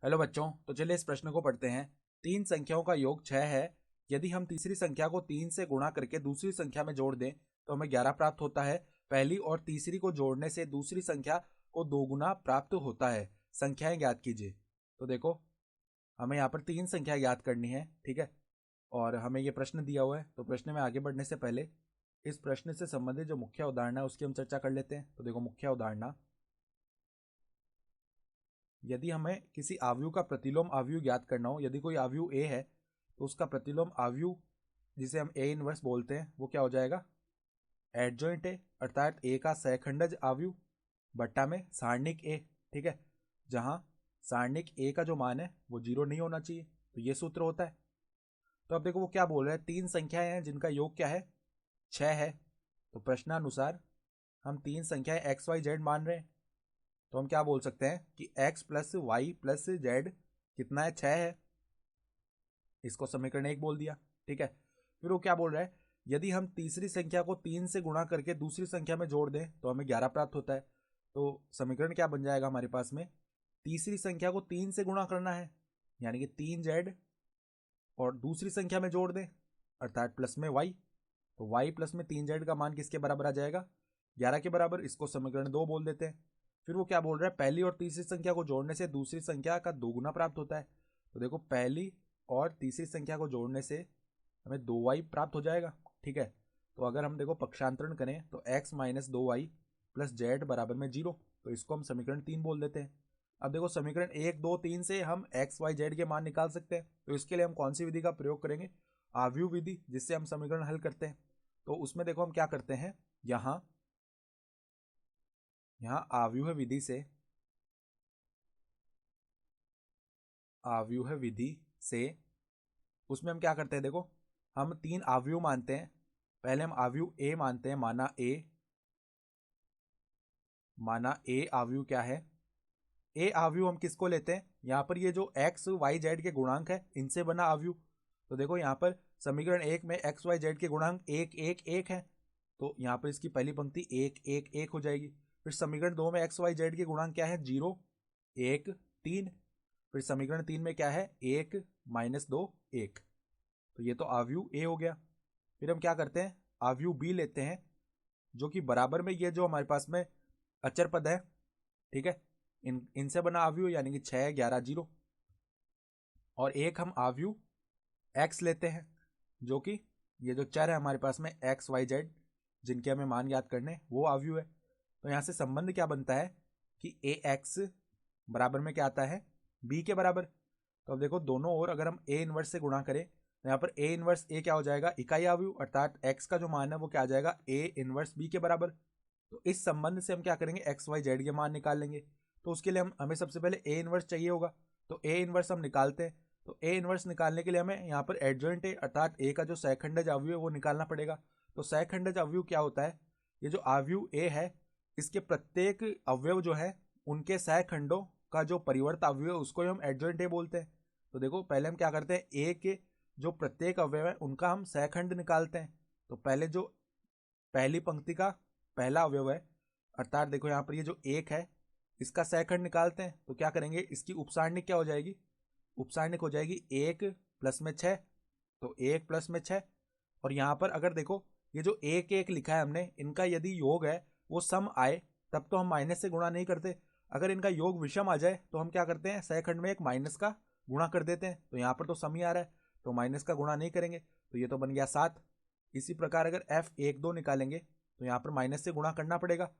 Hello बच्चों, तो चलिए इस प्रश्न को पढ़ते हैं। तीन संख्याओं का योग 6 है। यदि हम तीसरी संख्या को 3 से गुणा करके दूसरी संख्या में जोड़ दें तो हमें 11 प्राप्त होता है। पहली और तीसरी को जोड़ने से दूसरी संख्या को दोगुना प्राप्त होता है। संख्याएं ज्ञात कीजिए। तो देखो, हमें यहाँ पर तीन संख्या ज्ञात करनी है, ठीक है। और हमें ये प्रश्न दिया हुआ है, तो प्रश्न में आगे बढ़ने से पहले इस प्रश्न से संबंधित जो मुख्य उदाहरण है उसकी हम चर्चा कर लेते हैं। तो देखो, मुख्य उदाहरण, यदि हमें किसी आव्यूह का प्रतिलोम आव्यूह ज्ञात करना हो, यदि कोई आव्यूह ए है तो उसका प्रतिलोम आव्यूह, जिसे हम ए इनवर्स बोलते हैं, वो क्या हो जाएगा? एडजॉइंट ए, अर्थात ए का सहखंडज आव्यूह बट्टा में सारणिक ए, ठीक है। जहां सारणिक ए का जो मान है वो 0 नहीं होना चाहिए, तो ये सूत्र होता है। तो अब देखो वो क्या बोल रहे हैं, तीन संख्याएं हैं जिनका योग क्या है, 6 है। तो प्रश्नानुसार हम तीन संख्याएं एक्स वाई जेड मान रहे हैं, तो हम क्या बोल सकते हैं कि x plus y plus z कितना है, 6 है। इसको समीकरण 1 बोल दिया, ठीक है। फिर वो क्या बोल रहा है, यदि हम तीसरी संख्या को 3 से गुणा करके दूसरी संख्या में जोड़ दें तो हमें 11 प्राप्त होता है। तो समीकरण क्या बन जाएगा हमारे पास में, तीसरी संख्या को 3 से गुणा करना है यानी कि 3z, और दूसरी संख्या में जोड़ दें अर्थात प्लस में y, तो y प्लस में 3z का मान किसके बराबर आ जाएगा, 11 के बराबर। इसको समीकरण 2 बोल देते हैं। फिर वो क्या बोल रहा है, पहली और तीसरी संख्या को जोड़ने से दूसरी संख्या का दोगुना प्राप्त होता है। तो देखो, पहली और तीसरी संख्या को जोड़ने से हमें 2y प्राप्त हो जाएगा, ठीक है। तो अगर हम देखो पक्षांतरण करें तो x minus 2y plus Z बराबर में 0, तो इसको हम समीकरण 3 बोल देते हैं। अब देखो, समीकरण 1 2 3 से हम x y z के मान निकाल सकते हैं। तो इसके लिए हम कौन सी विधि का प्रयोग करेंगे, आव्यूह विधि, जिससे हम समीकरण हल करते हैं। तो उसमें देखो हम क्या करते हैं, यहाँ आव्यूह विधि से उसमें हम क्या करते हैं, देखो हम तीन आव्यूह मानते हैं। पहले हम आव्यूह ए मानते हैं, माना ए आव्यूह क्या है, ए आव्यूह हम किसको लेते हैं, यहाँ पर ये जो एक्स वाई जेड के गुणांक है इनसे बना आव्यूह। तो देखो यहाँ पर समीकरण 1 में एक्स वाई जेड के गुणांक 1 1 1 है, तो यहाँ पर इसकी पहली पंक्ति 1 1 1 हो जाएगी। फिर समीकरण 2 में एक्स वाई जेड के गुणांक क्या है, 0 1 3। फिर समीकरण 3 में क्या है, 1 माइनस 2 1। तो ये तो आव्यूह ए हो गया। फिर हम क्या करते हैं, आव्यूह बी लेते हैं, जो कि बराबर में ये जो हमारे पास में अचर पद है, ठीक है, इनसे बना आव्यूह यानी कि 6 11 0। और एक हम आव्यूह एक्स लेते हैं, जो कि ये जो चर है हमारे पास में एक्स वाई जेड, जिनके हमें मान याद करने, वो आव्यूह है। तो यहाँ से संबंध क्या बनता है कि ए एक्स बराबर में क्या आता है, बी के बराबर। तो अब देखो, दोनों ओर अगर हम ए इनवर्स से गुणा करें तो यहाँ पर ए इनवर्स ए क्या हो जाएगा, इकाई आव्यूह, अर्थात एक्स का जो मान है वो क्या आ जाएगा, ए इनवर्स बी के बराबर। तो इस संबंध से हम क्या करेंगे, एक्स वाई जेड के मान निकाल लेंगे। तो उसके लिए हमें सबसे पहले ए इनवर्स चाहिए होगा, तो ए इनवर्स हम निकालते हैं। तो ए इनवर्स निकालने के लिए हमें यहाँ पर एडजॉइंट ए अर्थात ए का जो सहखंडज अवयव है वो निकालना पड़ेगा। तो सहखंडज अवयव क्या होता है, ये जो अवयव ए है इसके प्रत्येक अवयव जो है उनके सहखंडों का जो परिवर्त अवयव है उसको हम एडजॉइंट ए बोलते हैं। तो देखो, पहले हम क्या करते हैं, ए के जो प्रत्येक अवयव है उनका हम सहखंड निकालते हैं। तो पहले जो पहली पंक्ति का पहला अवयव है, अर्थात देखो यहाँ पर ये जो एक है इसका सहखंड निकालते हैं। तो क्या करेंगे, इसकी उपसारणिक क्या हो जाएगी, उपसारणिक हो जाएगी 1 प्लस में 6, तो 1 प्लस में 6। और यहाँ पर अगर देखो ये जो 1 1 लिखा है हमने, इनका यदि योग है वो सम आए तब तो हम माइनस से गुणा नहीं करते। अगर इनका योग विषम आ जाए तो हम क्या करते हैं, सहखंड में एक माइनस का गुणा कर देते हैं। तो यहाँ पर तो सम ही आ रहा है तो माइनस का गुणा नहीं करेंगे, तो ये तो बन गया 7। इसी प्रकार अगर एफ 1 2 निकालेंगे तो यहाँ पर माइनस से गुणा करना पड़ेगा।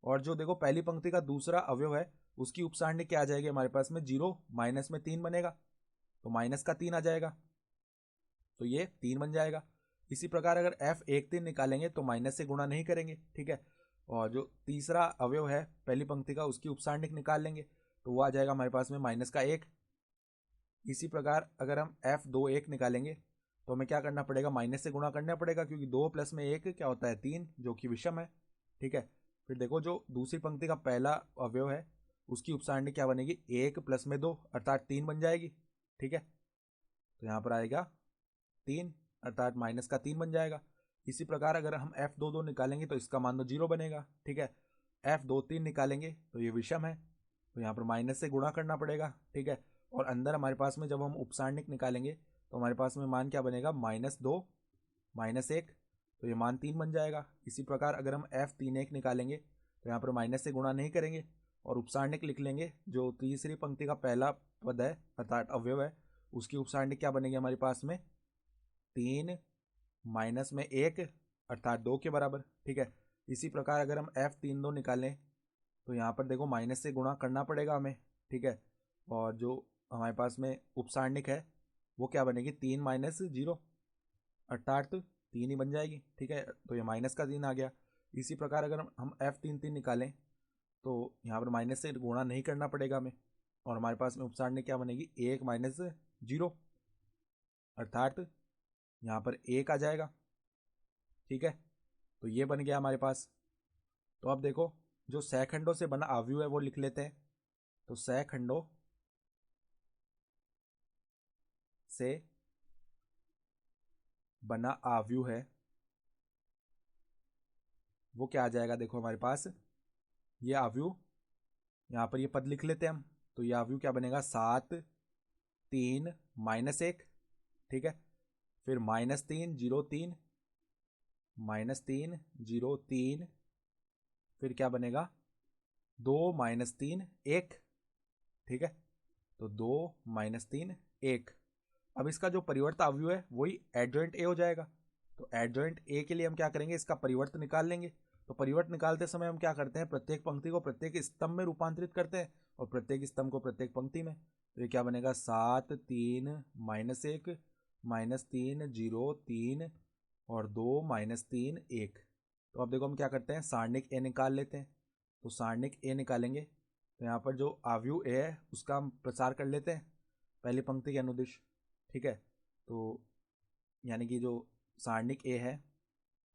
और जो देखो पहली पंक्ति का दूसरा अवयव है उसकी उपसारणिक क्या आ जाएगी हमारे पास में, 0 माइनस में 3 बनेगा, तो माइनस का 3 आ जाएगा, तो ये 3 बन जाएगा। इसी प्रकार अगर एफ 1 3 निकालेंगे तो माइनस से गुणा नहीं करेंगे, ठीक है। और जो तीसरा अवयव है पहली पंक्ति का उसकी उपसारणिक निकाल लेंगे तो वो आ जाएगा हमारे पास में माइनस का 1। इसी प्रकार अगर हम एफ 2 1 निकालेंगे तो हमें क्या करना पड़ेगा, माइनस से गुणा करना पड़ेगा, क्योंकि 2 प्लस में 1 क्या होता है 3, जो कि विषम है, ठीक है। फिर देखो जो दूसरी पंक्ति का पहला अवयव है उसकी उपसारणिक क्या बनेगी, 1 प्लस में 2 अर्थात 3 बन जाएगी, ठीक है। तो यहाँ पर आएगा 3 अर्थात माइनस का 3 बन जाएगा। इसी प्रकार अगर हम एफ 2 2 निकालेंगे तो इसका मान तो 0 बनेगा, ठीक है। एफ 2 3 निकालेंगे तो ये विषम है, तो यहाँ पर माइनस से गुणा करना पड़ेगा, ठीक है। और अंदर हमारे पास में जब हम उपसारणिक निकालेंगे तो हमारे पास में मान क्या बनेगा, -2 -1, तो ये मान 3 बन जाएगा। इसी प्रकार अगर हम F3 निकालेंगे तो यहाँ पर माइनस से गुणा नहीं करेंगे और उपसारणिक लिख लेंगे। जो तीसरी पंक्ति का पहला पद है अर्थात अवयव है, उसकी उपसारणिक क्या बनेगी हमारे पास में, 3 -1 अर्थात 2 के बराबर। ठीक है, इसी प्रकार अगर हम F3 निकालें तो यहाँ पर देखो माइनस से गुणा करना पड़ेगा हमें। ठीक है, और जो हमारे पास में उपसारणिक है वो क्या बनेगी, 3 -0 अर्थात 3 ही बन जाएगी। ठीक है, तो ये माइनस का 3 आ गया। इसी प्रकार अगर हम F3 निकालें तो यहाँ पर माइनस से गुणा नहीं करना पड़ेगा हमें और हमारे पास में उपसारणिक क्या बनेगी, 1 -0 अर्थात यहाँ पर 1 आ जाएगा। ठीक है, तो ये बन गया हमारे पास। तो अब देखो जो सैखंडों से बना आव्यूह है वो लिख लेते हैं। तो सैखंडों से बना आव्यूह है वो क्या आ जाएगा, देखो हमारे पास ये आव्यूह, यहाँ पर ये पद लिख लेते हैं हम। तो ये आव्यूह क्या बनेगा, 7 3 -1। ठीक है, फिर -3 0 3 -3 0 3, फिर क्या बनेगा, 2 -3 1। ठीक है, तो 2 -3 1। अब इसका जो परिवर्त अवयव है वही एडजॉइंट ए हो जाएगा। तो एडजॉइंट ए के लिए हम क्या करेंगे, इसका परिवर्त निकाल लेंगे। तो परिवर्त निकालते समय हम क्या करते हैं, प्रत्येक पंक्ति को प्रत्येक स्तंभ में रूपांतरित करते हैं और प्रत्येक स्तंभ को प्रत्येक पंक्ति में। तो ये क्या बनेगा, 7 3 -1 -3 0 3 और 2 -3 1। तो अब देखो हम क्या करते हैं, सारणिक ए निकाल लेते हैं। तो सारणिक ए निकालेंगे तो यहाँ पर जो आव्यूह ए है उसका हम प्रसार कर लेते हैं पहली पंक्ति के अनुदिश। ठीक है, तो यानी कि जो सारणिक ए है,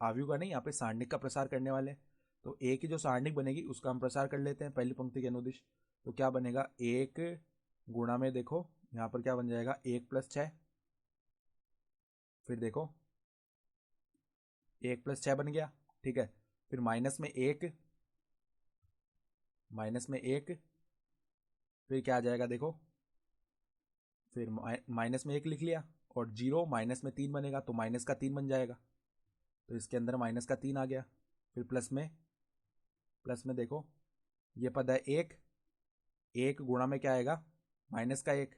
आव्यूह का नहीं, यहाँ पे सारणिक का प्रसार करने वाले हैं। तो ए की जो सारणिक बनेगी उसका हम प्रसार कर लेते हैं पहली पंक्ति के अनुदिश। तो क्या बनेगा, 1 गुणा में देखो यहाँ पर क्या बन जाएगा, 1 + 6। फिर देखो 1 + 6 बन गया। ठीक है, फिर माइनस में 1 फिर क्या आ जाएगा देखो, फिर माइनस में 1 लिख लिया और 0 -3 बनेगा तो माइनस का 3 बन जाएगा। तो इसके अंदर माइनस का 3 आ गया। फिर प्लस में देखो ये पद है 1 गुणा में क्या आएगा, -1।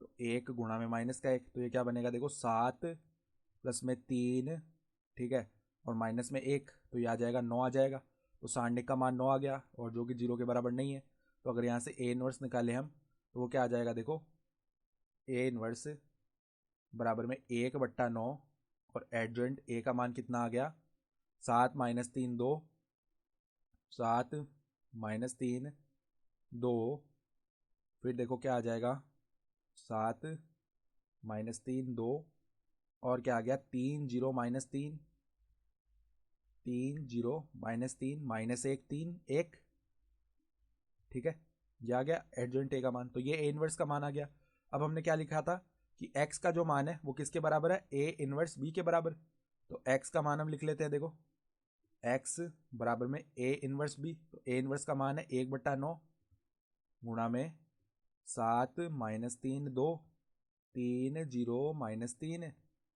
तो 1 गुणा में -1, तो ये क्या बनेगा देखो, 7 + 3। ठीक है, और माइनस में 1 तो ये आ जाएगा 9 आ जाएगा। तो सारणिक का मान 9 आ गया और जो कि 0 के बराबर नहीं है। तो अगर यहाँ से ए इनवर्स निकाले हम तो वो क्या आ जाएगा देखो, ए इनवर्स बराबर में 1/9 और एडजॉइंट ए का मान कितना आ गया, 7 -3 2, 7 -3 2। फिर देखो क्या आ जाएगा, 7 -3 2 और क्या आ गया, 3 0 -3 3 0 -3 -1 3 1। ठीक है, ये आ गया एडजॉइंट ए का मान। तो ये ए इनवर्स का मान आ गया। अब हमने क्या लिखा था कि x का जो मान है वो किसके बराबर है, ए इनवर्स बी के बराबर। तो x का मान हम लिख लेते हैं, देखो x बराबर में ए इनवर्स बी। तो ए इनवर्स का मान है 1/9 गुणा में 7 -3 2 3 0 -3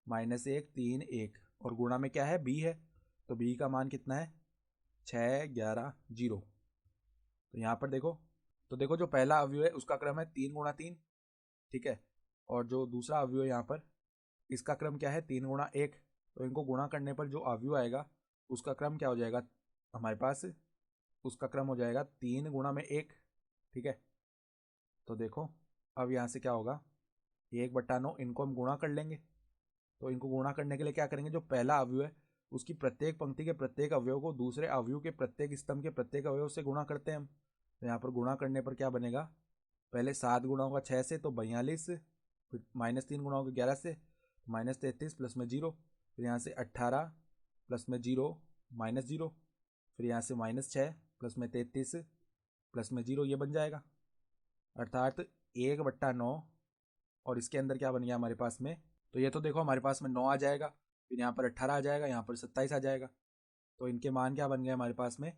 -1 3 1 और गुणा में क्या है, b है। तो b का मान कितना है, 6 11 0। तो यहाँ पर देखो, तो देखो जो पहला अवयव है उसका क्रम है 3 × 3। ठीक है, और जो दूसरा अवयव है यहाँ पर इसका क्रम क्या है, 3 × 1। तो इनको गुणा करने पर जो अवयव आएगा उसका क्रम क्या हो जाएगा हमारे पास, उसका क्रम हो जाएगा 3 × 1। ठीक है, तो देखो अब यहाँ से क्या होगा, 1/9 इनको हम गुणा कर लेंगे। तो इनको गुणा करने के लिए क्या करेंगे, जो पहला अवयव है उसकी प्रत्येक पंक्ति के प्रत्येक अवयव को दूसरे अवयव के प्रत्येक स्तंभ के प्रत्येक अवयव से गुणा करते हैं हम। तो यहाँ पर गुणा करने पर क्या बनेगा, पहले 7 गुणा होगा 6 से तो 42, फिर -3 गुणा होगा 11 से -33 प्लस में 0, फिर यहाँ से 18 प्लस में 0 -0, फिर यहाँ से -6 प्लस में 33 प्लस में 0, ये बन जाएगा अर्थात 1/9। और इसके अंदर क्या बन गया हमारे पास में, तो ये तो देखो हमारे पास में 9 आ जाएगा, फिर यहाँ पर 18 आ जाएगा, यहाँ पर 27 आ जाएगा। तो इनके मान क्या बन गए हमारे पास में,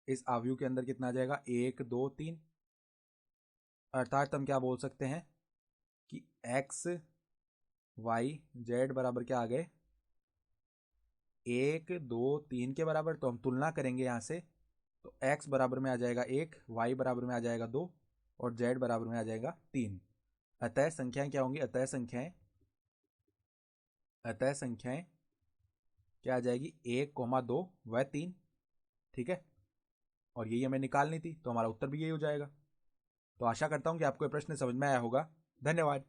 इस आव्यूह के अंदर कितना आ जाएगा, 1 2 3 अर्थात हम क्या बोल सकते हैं कि एक्स वाई जेड बराबर क्या आ गए, 1 2 3 के बराबर। तो हम तुलना करेंगे यहाँ से, तो x बराबर में आ जाएगा 1, y बराबर में आ जाएगा 2 और z बराबर में आ जाएगा 3। अतः संख्याएं क्या होंगी, अतः संख्याएं क्या आ जाएगी, 1, 2 व 3। ठीक है, और यही हमें निकालनी थी, तो हमारा उत्तर भी यही हो जाएगा। तो आशा करता हूं कि आपको ये प्रश्न समझ में आया होगा। धन्यवाद।